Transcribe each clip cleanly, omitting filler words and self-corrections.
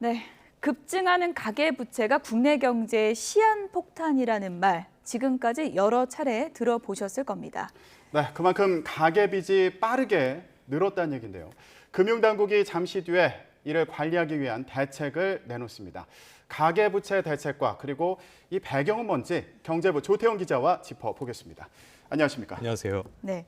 네, 급증하는 가계부채가 국내 경제의 시한폭탄이라는 말, 지금까지 여러 차례 들어보셨을 겁니다. 네, 그만큼 가계빚이 빠르게 늘었다는 얘기인데요. 금융당국이 잠시 뒤에 이를 관리하기 위한 대책을 내놓습니다. 가계부채 대책과 그리고 이 배경은 뭔지 경제부 조태영 기자와 짚어보겠습니다. 안녕하십니까? 안녕하세요. 네,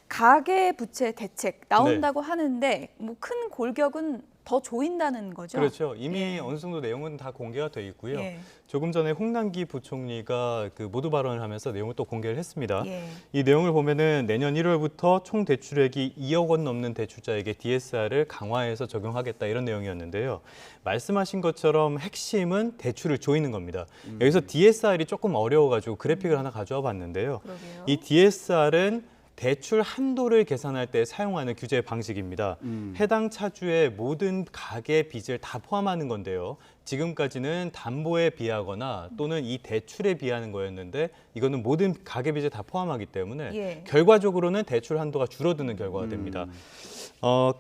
가계부채 대책 나온다고 하는데 뭐 큰 골격은 더 조인다는 거죠? 그렇죠. 이미 어느 정도 내용은 다 공개가 돼 있고요. 예. 조금 전에 홍남기 부총리가 모두 발언을 하면서 내용을 또 공개를 했습니다. 예. 이 내용을 보면은 내년 1월부터 총 대출액이 2억 원 넘는 대출자에게 DSR을 강화해서 적용하겠다 이런 내용이었는데요. 말씀하신 것처럼 핵심은 대출을 조이는 겁니다. 여기서 DSR이 조금 어려워가지고 그래픽을 하나 가져와 봤는데요. 그러게요. 이 DSR은 대출 한도를 계산할 때 사용하는 규제 방식입니다. 해당 차주의 모든 가계 빚을 다 포함하는 건데요. 지금까지는 담보에 비하거나 또는 이 대출에 비하는 거였는데 이거는 모든 가계 빚을 다 포함하기 때문에 예. 결과적으로는 대출 한도가 줄어드는 결과가 됩니다.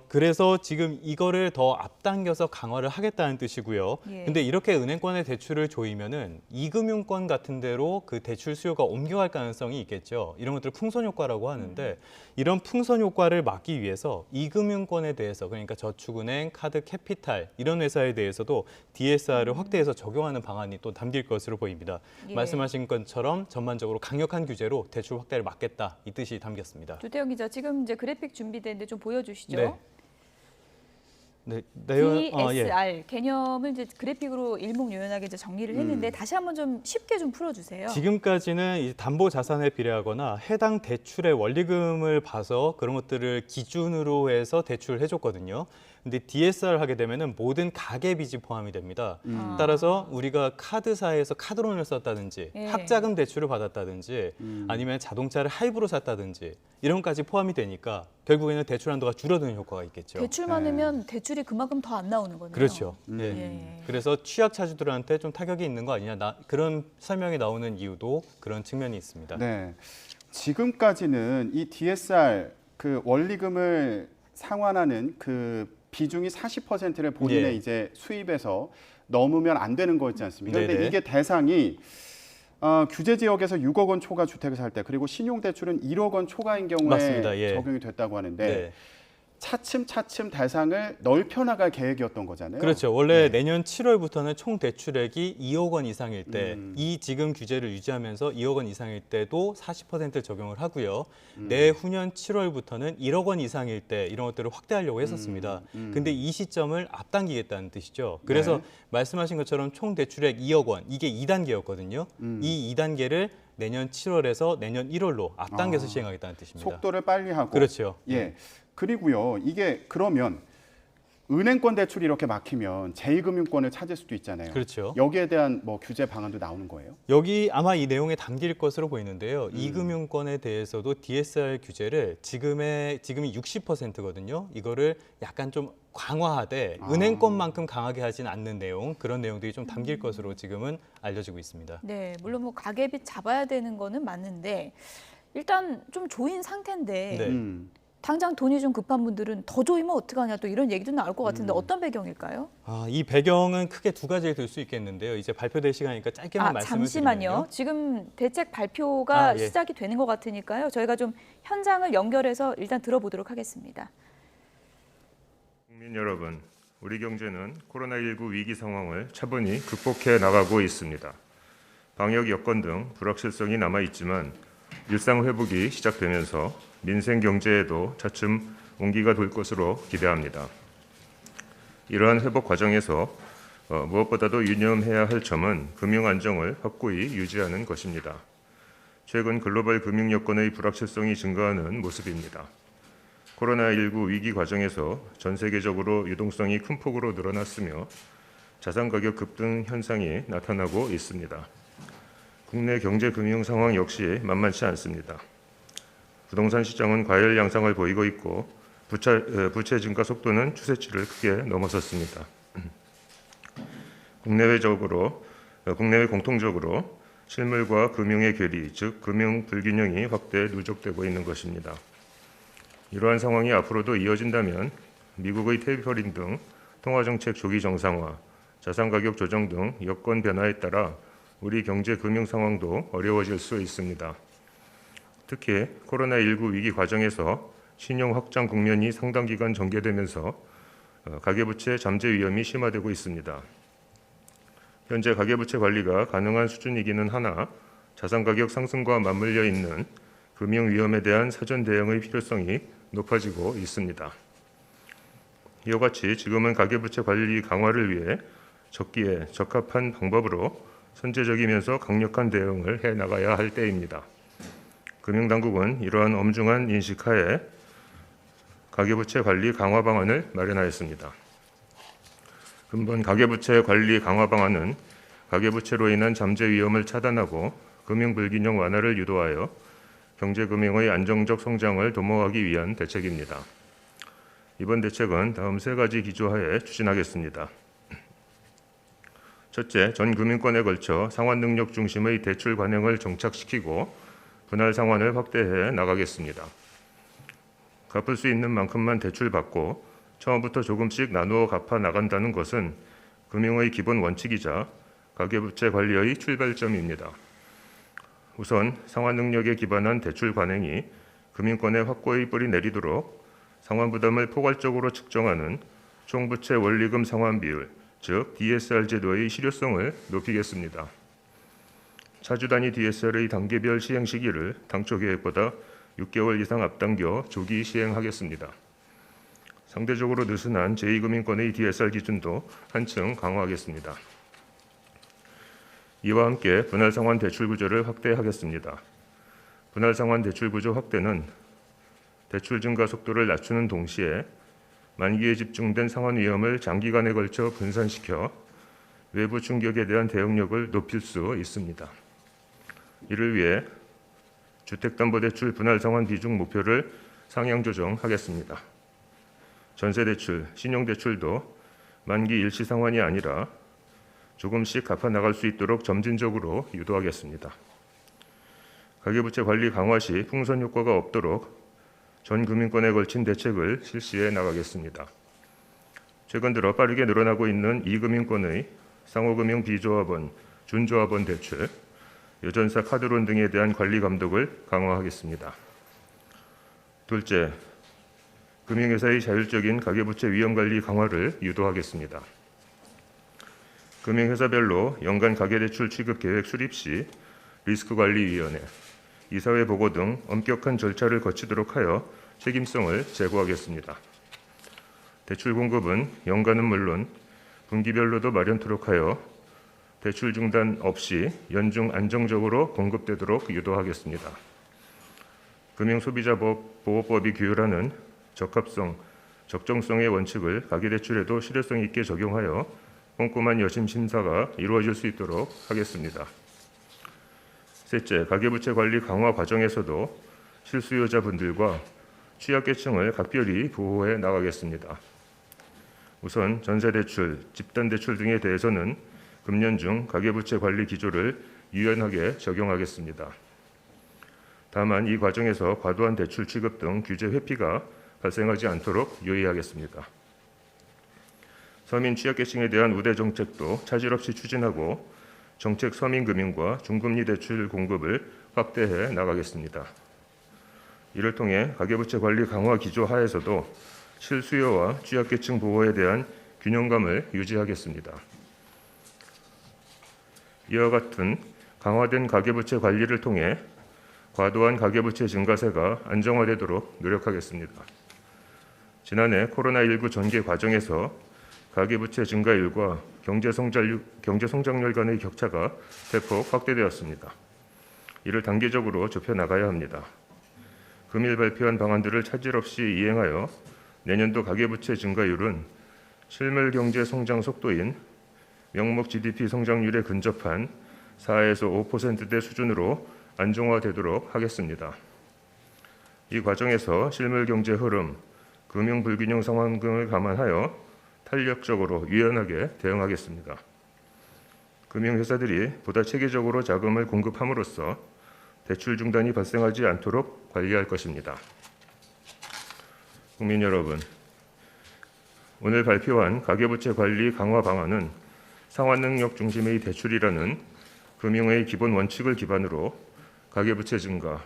그래서 지금 이거를 더 앞당겨서 강화를 하겠다는 뜻이고요. 예. 근데 이렇게 은행권의 대출을 조이면은 이금융권 같은 데로 그 대출 수요가 옮겨갈 가능성이 있겠죠. 이런 것들을 풍선 효과라고 하는데 이런 풍선 효과를 막기 위해서 이금융권에 대해서 그러니까 저축은행, 카드 캐피탈 이런 회사에 대해서도 DSR을 확대해서 적용하는 방안이 또 담길 것으로 보입니다. 예. 말씀하신 것처럼 전반적으로 강력한 규제로 대출 확대를 막겠다 이 뜻이 담겼습니다. 조태영 기자, 지금 이제 그래픽 준비되는데 좀 보여주시죠. 네, DSR 개념을 이제 그래픽으로 일목요연하게 이제 정리를 했는데 다시 한번 좀 쉽게 좀 풀어주세요. 지금까지는 이 담보 자산에 비례하거나 해당 대출의 원리금을 봐서 그런 것들을 기준으로 해서 대출을 해줬거든요. 근데 DSR 하게 되면은 모든 가계 빚이 포함이 됩니다. 따라서 우리가 카드사에서 카드론을 썼다든지 예. 학자금 대출을 받았다든지 아니면 자동차를 할부로 샀다든지 이런 것까지 포함이 되니까 결국에는 대출 한도가 줄어드는 효과가 있겠죠. 대출 많으면 대출이 그만큼 더 안 나오는 거네요. 그렇죠. 예. 그래서 취약 차주들한테 좀 타격이 있는 거 아니냐 그런 설명이 나오는 이유도 그런 측면이 있습니다. 네, 지금까지는 이 DSR 그 원리금을 상환하는 그 비중이 40%를 본인의 예. 이제 수입에서 넘으면 안 되는 거였지 않습니까? 근데 네네. 이게 대상이 규제 지역에서 6억 원 초과 주택을 살 때 그리고 신용대출은 1억 원 초과인 경우에 맞습니다. 예. 적용이 됐다고 하는데 네. 차츰 대상을 넓혀 나갈 계획이었던 거잖아요. 그렇죠. 원래 내년 7월부터는 총 대출액이 2억 원 이상일 때 이 지금 규제를 유지하면서 2억 원 이상일 때도 40%를 적용을 하고요. 내후년 7월부터는 1억 원 이상일 때 이런 것들을 확대하려고 했었습니다. 근데 이 시점을 앞당기겠다는 뜻이죠. 그래서 네. 말씀하신 것처럼 총 대출액 2억 원, 이게 2단계였거든요. 이 2단계를 내년 7월에서 내년 1월로 앞당겨서 시행하겠다는 뜻입니다. 속도를 빨리 하고. 그렇죠. 예. 그리고요, 이게 그러면 은행권 대출이 이렇게 막히면 제2금융권을 찾을 수도 있잖아요. 그렇죠. 여기에 대한 뭐 규제 방안도 나오는 거예요? 여기 아마 이 내용에 담길 것으로 보이는데요. 이금융권에 대해서도 DSR 규제를 지금이 60%거든요. 이거를 약간 좀 강화하되 은행권만큼 강하게 하진 않는 내용, 그런 내용들이 좀 담길 것으로 지금은 알려지고 있습니다. 네, 물론 뭐 가계빚 잡아야 되는 거는 맞는데 일단 좀 조인 상태인데 네. 당장 돈이 좀 급한 분들은 더 조이면 어떡하냐 또 이런 얘기도 나올 것 같은데 어떤 배경일까요? 이 배경은 크게 두 가지를 들 수 있겠는데요. 이제 발표될 시간이니까 짧게만 말씀을 잠시만요. 드리면요. 지금 대책 발표가 예. 시작이 되는 것 같으니까요. 저희가 좀 현장을 연결해서 일단 들어보도록 하겠습니다. 국민 여러분, 우리 경제는 코로나19 위기 상황을 차분히 극복해 나가고 있습니다. 방역 여건 등 불확실성이 남아 있지만 일상 회복이 시작되면서 민생 경제에도 차츰 온기가 돌 것으로 기대합니다. 이러한 회복 과정에서 무엇보다도 유념해야 할 점은 금융 안정을 확고히 유지하는 것입니다. 최근 글로벌 금융 여건의 불확실성이 증가하는 모습입니다. 코로나19 위기 과정에서 전 세계적으로 유동성이 큰 폭으로 늘어났으며 자산 가격 급등 현상이 나타나고 있습니다. 국내 경제 금융 상황 역시 만만치 않습니다. 부동산 시장은 과열 양상을 보이고 있고 부채 증가 속도는 추세치를 크게 넘어섰습니다. 국내외 공통적으로 실물과 금융의 괴리, 즉 금융 불균형이 확대 누적되고 있는 것입니다. 이러한 상황이 앞으로도 이어진다면 미국의 테이퍼링 등 통화정책 조기 정상화, 자산 가격 조정 등 여건 변화에 따라 우리 경제 금융 상황도 어려워질 수 있습니다. 특히 코로나19 위기 과정에서 신용 확장 국면이 상당 기간 전개되면서 가계부채 잠재 위험이 심화되고 있습니다. 현재 가계부채 관리가 가능한 수준이기는 하나 자산 가격 상승과 맞물려 있는 금융 위험에 대한 사전 대응의 필요성이 높아지고 있습니다. 이와 같이 지금은 가계부채 관리 강화를 위해 적기에 적합한 방법으로 선제적이면서 강력한 대응을 해 나가야 할 때입니다. 금융당국은 이러한 엄중한 인식하에 가계부채 관리 강화 방안을 마련하였습니다. 근본 가계부채 관리 강화 방안은 가계부채로 인한 잠재 위험을 차단하고 금융 불균형 완화를 유도하여 경제금융의 안정적 성장을 도모하기 위한 대책입니다. 이번 대책은 다음 세 가지 기조하에 추진하겠습니다. 첫째, 전 금융권에 걸쳐 상환 능력 중심의 대출 관행을 정착시키고 분할 상환을 확대해 나가겠습니다. 갚을 수 있는 만큼만 대출받고 처음부터 조금씩 나누어 갚아 나간다는 것은 금융의 기본 원칙이자 가계부채 관리의 출발점입니다. 우선 상환 능력에 기반한 대출 관행이 금융권에 확고히 뿌리 내리도록 상환 부담을 포괄적으로 측정하는 총부채 원리금 상환 비율, 즉 DSR 제도의 실효성을 높이겠습니다. 차주 단위 DSR의 단계별 시행 시기를 당초 계획보다 6개월 이상 앞당겨 조기 시행하겠습니다. 상대적으로 느슨한 제2금융권의 DSR 기준도 한층 강화하겠습니다. 이와 함께 분할상환 대출 구조를 확대하겠습니다. 분할상환 대출 구조 확대는 대출 증가 속도를 낮추는 동시에 만기에 집중된 상환 위험을 장기간에 걸쳐 분산시켜 외부 충격에 대한 대응력을 높일 수 있습니다. 이를 위해 주택담보대출 분할상환 비중 목표를 상향 조정하겠습니다. 전세대출, 신용대출도 만기 일시 상환이 아니라 조금씩 갚아 나갈 수 있도록 점진적으로 유도하겠습니다. 가계부채 관리 강화 시 풍선 효과가 없도록 전 금융권에 걸친 대책을 실시해 나가겠습니다. 최근 들어 빠르게 늘어나고 있는 이금융권의 상호금융 비조합원, 준조합원 대출, 여전사 카드론 등에 대한 관리 감독을 강화하겠습니다. 둘째, 금융회사의 자율적인 가계부채 위험관리 강화를 유도하겠습니다. 금융회사별로 연간 가계대출 취급계획 수립 시 리스크관리위원회, 이사회 보고 등 엄격한 절차를 거치도록 하여 책임성을 제고하겠습니다. 대출 공급은 연간은 물론 분기별로도 마련토록 하여 대출 중단 없이 연중 안정적으로 공급되도록 유도하겠습니다. 금융소비자보호법이 규율하는 적합성, 적정성의 원칙을 가계대출에도 실효성 있게 적용하여 꼼꼼한 여심 심사가 이루어질 수 있도록 하겠습니다. 셋째, 가계부채 관리 강화 과정에서도 실수요자분들과 취약계층을 각별히 보호해 나가겠습니다. 우선 전세대출, 집단대출 등에 대해서는 금년 중 가계부채 관리 기조를 유연하게 적용하겠습니다. 다만 이 과정에서 과도한 대출 취급 등 규제 회피가 발생하지 않도록 유의하겠습니다. 서민 취약계층에 대한 우대 정책도 차질 없이 추진하고 정책 서민금융과 중금리 대출 공급을 확대해 나가겠습니다. 이를 통해 가계부채 관리 강화 기조 하에서도 실수요와 취약계층 보호에 대한 균형감을 유지하겠습니다. 이와 같은 강화된 가계부채 관리를 통해 과도한 가계부채 증가세가 안정화되도록 노력하겠습니다. 지난해 코로나19 전개 과정에서 가계부채 증가율과 경제성장률 간의 격차가 대폭 확대되었습니다. 이를 단계적으로 좁혀나가야 합니다. 금일 발표한 방안들을 차질 없이 이행하여 내년도 가계부채 증가율은 실물 경제 성장 속도인 명목 GDP 성장률에 근접한 4에서 5%대 수준으로 안정화되도록 하겠습니다. 이 과정에서 실물 경제 흐름, 금융 불균형 상황 등을 감안하여 탄력적으로 유연하게 대응하겠습니다. 금융회사들이 보다 체계적으로 자금을 공급함으로써 대출 중단이 발생하지 않도록 관리할 것입니다. 국민 여러분, 오늘 발표한 가계부채 관리 강화 방안은 상환능력 중심의 대출이라는 금융의 기본 원칙을 기반으로 가계부채 증가,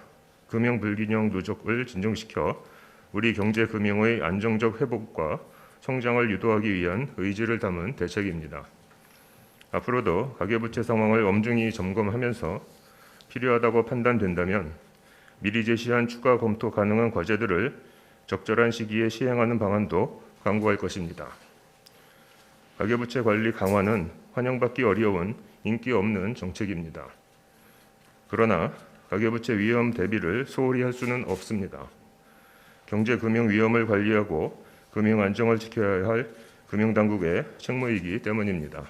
금융 불균형 누적을 진정시켜 우리 경제 금융의 안정적 회복과 성장을 유도하기 위한 의지를 담은 대책입니다. 앞으로도 가계부채 상황을 엄중히 점검하면서 필요하다고 판단된다면 미리 제시한 추가 검토 가능한 과제들을 적절한 시기에 시행하는 방안도 강구할 것입니다. 가계부채 관리 강화는 환영받기 어려운 인기 없는 정책입니다. 그러나 가계부채 위험 대비를 소홀히 할 수는 없습니다. 경제금융 위험을 관리하고 금융 안정을 지켜야 할 금융당국의 책무이기 때문입니다.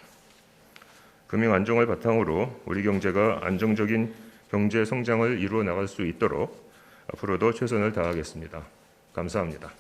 금융 안정을 바탕으로 우리 경제가 안정적인 경제 성장을 이루어 나갈 수 있도록 앞으로도 최선을 다하겠습니다. 감사합니다.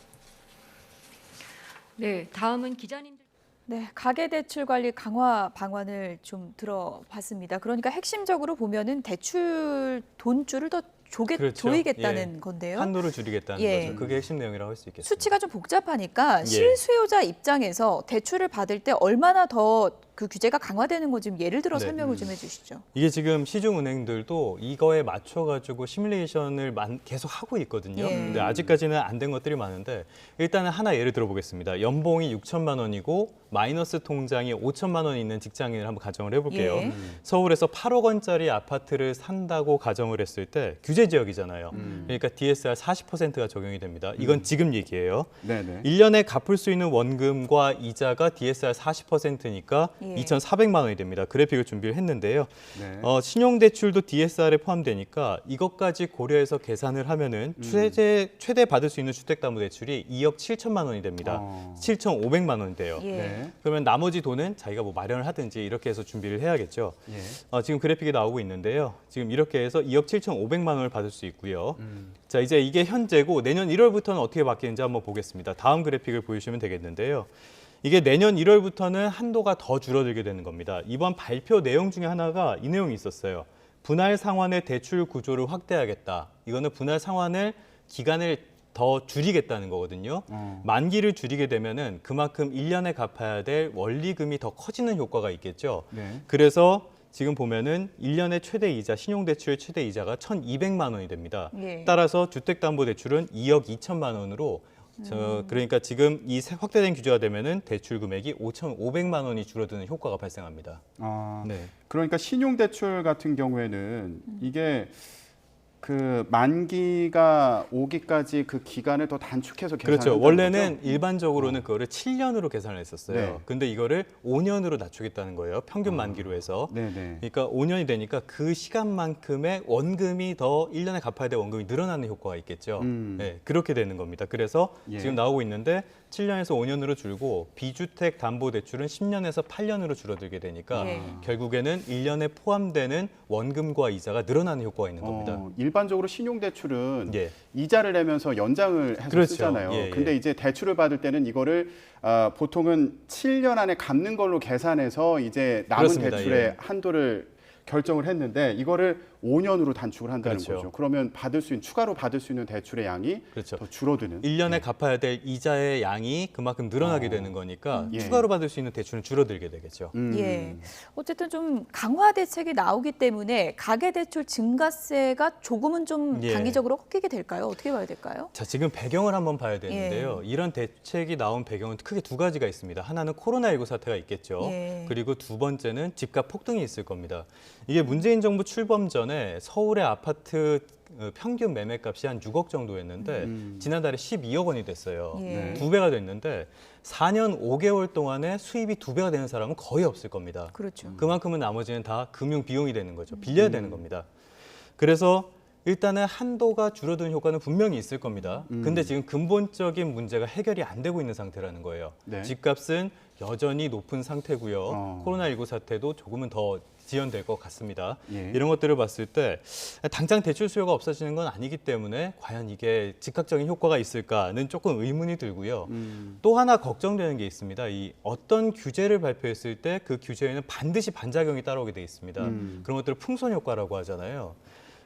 네, 다음은 기자님들. 네, 가계대출 관리 강화 방안을 좀 들어봤습니다. 그러니까 핵심적으로 보면은 대출 돈줄을 더 그렇죠. 조이겠다는 예. 건데요. 한도를 줄이겠다는 예. 거죠. 그게 핵심 내용이라고 할 수 있겠습니다. 수치가 좀 복잡하니까 예. 실수요자 입장에서 대출을 받을 때 얼마나 더 그 규제가 강화되는 거 좀 예를 들어 네. 설명을 좀 해주시죠. 이게 지금 시중은행들도 이거에 맞춰가지고 시뮬레이션을 계속 하고 있거든요. 예. 근데 아직까지는 안 된 것들이 많은데 일단은 하나 예를 들어보겠습니다. 연봉이 6천만 원이고 마이너스 통장이 5천만 원이 있는 직장인을 한번 가정을 해볼게요. 예. 서울에서 8억 원짜리 아파트를 산다고 가정을 했을 때 규제 지역이잖아요. 그러니까 DSR 40%가 적용이 됩니다. 이건 지금 얘기예요. 네네. 1년에 갚을 수 있는 원금과 이자가 DSR 40%니까 예. 2,400만 원이 됩니다. 그래픽을 준비를 했는데요. 네. 신용대출도 DSR에 포함되니까 이것까지 고려해서 계산을 하면은 최대 받을 수 있는 주택담보대출이 2억 7천만 원이 됩니다. 7,500만 원이 돼요. 예. 네. 그러면 나머지 돈은 자기가 뭐 마련을 하든지 이렇게 해서 준비를 해야겠죠. 예. 지금 그래픽이 나오고 있는데요. 지금 이렇게 해서 2억 7,500만 원을 받을 수 있고요. 자, 이제 이게 현재고 내년 1월부터는 어떻게 바뀌는지 한번 보겠습니다. 다음 그래픽을 보여주시면 되겠는데요. 이게 내년 1월부터는 한도가 더 줄어들게 되는 겁니다. 이번 발표 내용 중에 하나가 이 내용이 있었어요. 분할 상환의 대출 구조를 확대하겠다. 이거는 분할 상환을 기간을 더 줄이겠다는 거거든요. 만기를 줄이게 되면은 그만큼 1년에 갚아야 될 원리금이 더 커지는 효과가 있겠죠. 네. 그래서 지금 보면은 1년의 최대 이자, 신용대출 최대 이자가 1,200만 원이 됩니다. 예. 따라서 주택담보대출은 2억 2천만 원으로 그러니까 지금 이 확대된 규제가 되면은 대출 금액이 5,500만 원이 줄어드는 효과가 발생합니다. 네. 그러니까 신용대출 같은 경우에는 이게 그 만기가 오기까지 그 기간을 더 단축해서 계산한다는 그렇죠. 거죠? 원래는 일반적으로는 그거를 7년으로 계산을 했었어요. 네. 근데 이거를 5년으로 낮추겠다는 거예요. 평균 만기로 해서. 네네. 그러니까 5년이 되니까 그 시간만큼의 원금이 더 1년에 갚아야 될 원금이 늘어나는 효과가 있겠죠. 네, 그렇게 되는 겁니다. 그래서 예. 지금 나오고 있는데 7년에서 5년으로 줄고 비주택 담보대출은 10년에서 8년으로 줄어들게 되니까 예. 결국에는 1년에 포함되는 원금과 이자가 늘어나는 효과가 있는 겁니다. 일반적으로 신용대출은 예. 이자를 내면서 연장을 해서 그렇죠. 쓰잖아요. 예, 예. 근데 이제 대출을 받을 때는 이거를 보통은 7년 안에 갚는 걸로 계산해서 이제 남은 그렇습니다. 대출의 예. 한도를 결정을 했는데 이거를 5년으로 단축을 한다는 그렇죠. 거죠. 그러면 추가로 받을 수 있는 대출의 양이 그렇죠. 더 줄어드는. 1년에 갚아야 될 이자의 양이 그만큼 늘어나게 되는 거니까 예. 추가로 받을 수 있는 대출은 줄어들게 되겠죠. 예. 어쨌든 좀 강화 대책이 나오기 때문에 가계대출 증가세가 조금은 좀 예. 단기적으로 꺾이게 될까요? 어떻게 봐야 될까요? 자, 지금 배경을 한번 봐야 되는데요. 이런 대책이 나온 배경은 크게 두 가지가 있습니다. 하나는 코로나19 사태가 있겠죠. 예. 그리고 두 번째는 집값 폭등이 있을 겁니다. 이게 문재인 정부 출범 전에 서울의 아파트 평균 매매값이 한 6억 정도였는데 지난달에 12억 원이 됐어요. 예. 네. 2배가 됐는데 4년 5개월 동안에 수입이 2배가 되는 사람은 거의 없을 겁니다. 그렇죠. 그만큼은 나머지는 다 금융 비용이 되는 거죠. 빌려야 되는 겁니다. 그래서 일단은 한도가 줄어드는 효과는 분명히 있을 겁니다. 근데 지금 근본적인 문제가 해결이 안 되고 있는 상태라는 거예요. 네. 집값은 여전히 높은 상태고요. 코로나19 사태도 조금은 더 지연될 것 같습니다. 예. 이런 것들을 봤을 때 당장 대출 수요가 없어지는 건 아니기 때문에 과연 이게 즉각적인 효과가 있을까는 조금 의문이 들고요. 또 하나 걱정되는 게 있습니다. 이 어떤 규제를 발표했을 때 그 규제에는 반드시 반작용이 따라오게 돼 있습니다. 그런 것들을 풍선 효과라고 하잖아요.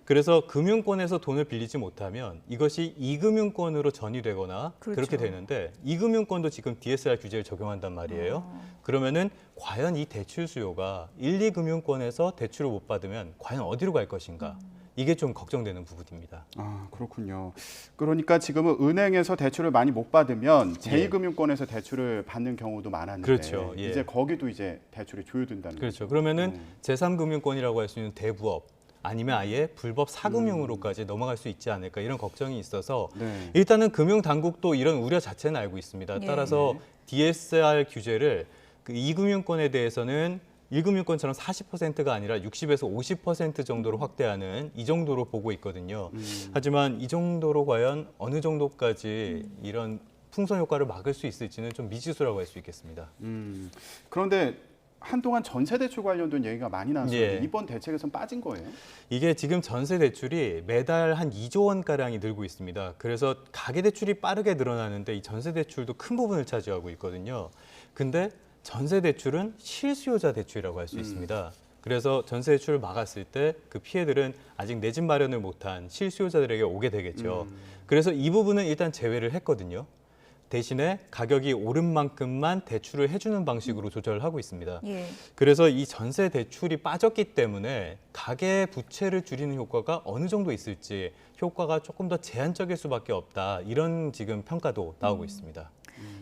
그래서 금융권에서 돈을 빌리지 못하면 이것이 이금융권으로 전이되거나 그렇죠. 그렇게 되는데 이금융권도 지금 DSR 규제를 적용한단 말이에요. 그러면은 과연 이 대출 수요가 1, 2금융권에서 대출을 못 받으면 과연 어디로 갈 것인가? 이게 좀 걱정되는 부분입니다. 아, 그렇군요. 그러니까 지금은 은행에서 대출을 많이 못 받으면 제2금융권에서 대출을 받는 경우도 많았는데 그렇죠. 예. 이제 거기도 이제 대출이 조율된다는 그렇죠. 거죠. 그러면은 제3금융권이라고 할 수 있는 대부업 아니면 아예 불법 사금융으로까지 넘어갈 수 있지 않을까 이런 걱정이 있어서 네. 일단은 금융당국도 이런 우려 자체는 알고 있습니다. 예. 따라서 DSR 규제를 그 2금융권에 대해서는 1금융권처럼 40%가 아니라 60에서 50% 정도로 확대하는 이 정도로 보고 있거든요. 하지만 이 정도로 과연 어느 정도까지 이런 풍선 효과를 막을 수 있을지는 좀 미지수라고 할 수 있겠습니다. 그런데 한동안 전세 대출 관련된 얘기가 많이 나왔었는데 예. 이번 대책에선 빠진 거예요? 이게 지금 전세 대출이 매달 한 2조 원가량이 늘고 있습니다. 그래서 가계 대출이 빠르게 늘어나는데 이 전세 대출도 큰 부분을 차지하고 있거든요. 근데 전세 대출은 실수요자 대출이라고 할 수 있습니다. 그래서 전세 대출을 막았을 때 그 피해들은 아직 내 집 마련을 못한 실수요자들에게 오게 되겠죠. 그래서 이 부분은 일단 제외를 했거든요. 대신에 가격이 오른 만큼만 대출을 해주는 방식으로 조절을 하고 있습니다. 예. 그래서 이 전세 대출이 빠졌기 때문에 가계 부채를 줄이는 효과가 어느 정도 있을지 효과가 조금 더 제한적일 수밖에 없다. 이런 지금 평가도 나오고 있습니다.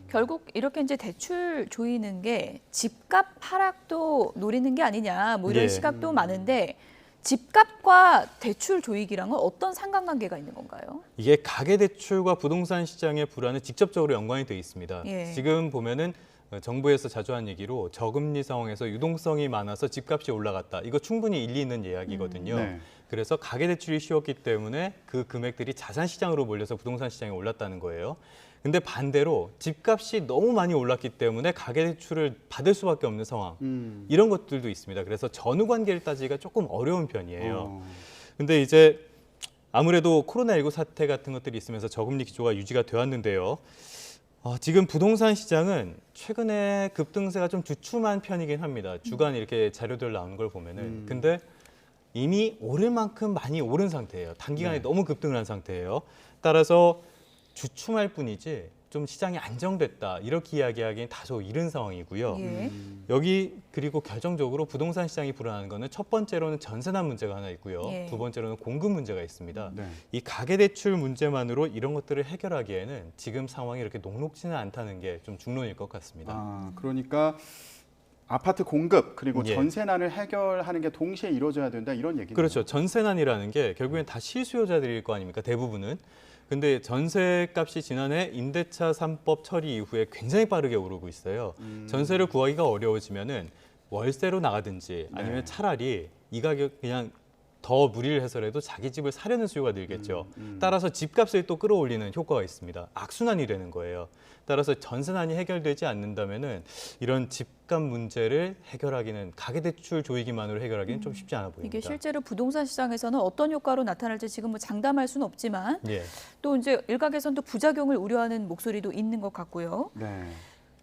결국 이렇게 이제 대출 조이는 게 집값 하락도 노리는 게 아니냐 뭐 이런 예. 시각도 많은데 집값과 대출 조이기랑은 어떤 상관관계가 있는 건가요? 이게 가계 대출과 부동산 시장의 불안은 직접적으로 연관이 돼 있습니다. 예. 지금 보면은 정부에서 자주 한 얘기로 저금리 상황에서 유동성이 많아서 집값이 올라갔다. 이거 충분히 일리 있는 이야기거든요. 네. 그래서 가계 대출이 쉬웠기 때문에 그 금액들이 자산 시장으로 몰려서 부동산 시장에 올랐다는 거예요. 근데 반대로 집값이 너무 많이 올랐기 때문에 가계 대출을 받을 수밖에 없는 상황. 이런 것들도 있습니다. 그래서 전후 관계를 따지기가 조금 어려운 편이에요. 근데 이제 아무래도 코로나19 사태 같은 것들이 있으면서 저금리 기조가 유지가 되었는데요. 지금 부동산 시장은 최근에 급등세가 좀 주춤한 편이긴 합니다. 주간 이렇게 자료들 나오는 걸 보면은. 근데 이미 오를 만큼 많이 오른 상태예요. 단기간에 너무 급등을 한 상태예요. 따라서 주춤할 뿐이지 좀 시장이 안정됐다 이렇게 이야기하기엔 다소 이른 상황이고요. 예. 여기 그리고 결정적으로 부동산 시장이 불안한 거는 첫 번째로는 전세난 문제가 하나 있고요. 예. 두 번째로는 공급 문제가 있습니다. 네. 이 가계대출 문제만으로 이런 것들을 해결하기에는 지금 상황이 이렇게 녹록지는 않다는 게 좀 중론일 것 같습니다. 아, 그러니까 아파트 공급 그리고 예. 전세난을 해결하는 게 동시에 이루어져야 된다 이런 얘기네요. 그렇죠. 전세난이라는 게 결국엔 다 실수요자들일 거 아닙니까? 대부분은. 근데 전세값이 지난해 임대차 3법 처리 이후에 굉장히 빠르게 오르고 있어요. 전세를 구하기가 어려워지면은 월세로 나가든지 아니면 차라리 이 가격 그냥 더 무리를 해서라도 자기 집을 사려는 수요가 늘겠죠. 따라서 집값을 또 끌어올리는 효과가 있습니다. 악순환이 되는 거예요. 따라서 전세난이 해결되지 않는다면은 이런 집값 문제를 해결하기는 가계대출 조이기만으로 해결하기는 좀 쉽지 않아 보입니다. 이게 실제로 부동산 시장에서는 어떤 효과로 나타날지 지금 뭐 장담할 수는 없지만 예. 또 이제 일각에서는 또 부작용을 우려하는 목소리도 있는 것 같고요. 네.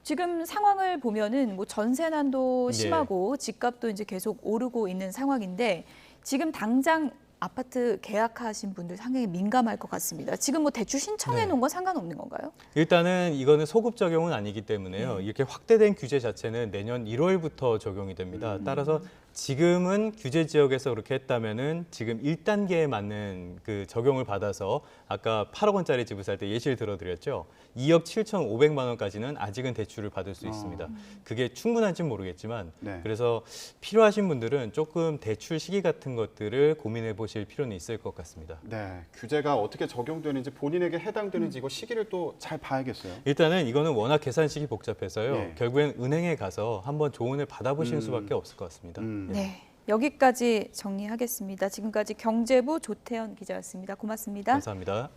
지금 상황을 보면은 뭐 전세난도 예. 심하고 집값도 이제 계속 오르고 있는 상황인데 지금 당장 아파트 계약하신 분들 상당히 민감할 것 같습니다. 지금 뭐 대출 신청해 놓은 건 상관없는 건가요? 일단은 이거는 소급 적용은 아니기 때문에요. 이렇게 확대된 규제 자체는 내년 1월부터 적용이 됩니다. 따라서 지금은 규제 지역에서 그렇게 했다면은 지금 1단계에 맞는 그 적용을 받아서 아까 8억 원짜리 집을 살 때 예시를 들어드렸죠. 2억 7,500만 원까지는 아직은 대출을 받을 수 있습니다. 그게 충분한지는 모르겠지만 네. 그래서 필요하신 분들은 조금 대출 시기 같은 것들을 고민해 보실 필요는 있을 것 같습니다. 네. 규제가 어떻게 적용되는지 본인에게 해당되는지 이거 시기를 또 잘 봐야겠어요. 일단은 이거는 워낙 계산식이 복잡해서요. 예. 결국엔 은행에 가서 한번 조언을 받아보시는 수밖에 없을 것 같습니다. 예. 네. 여기까지 정리하겠습니다. 지금까지 경제부 조태현 기자였습니다. 고맙습니다. 감사합니다.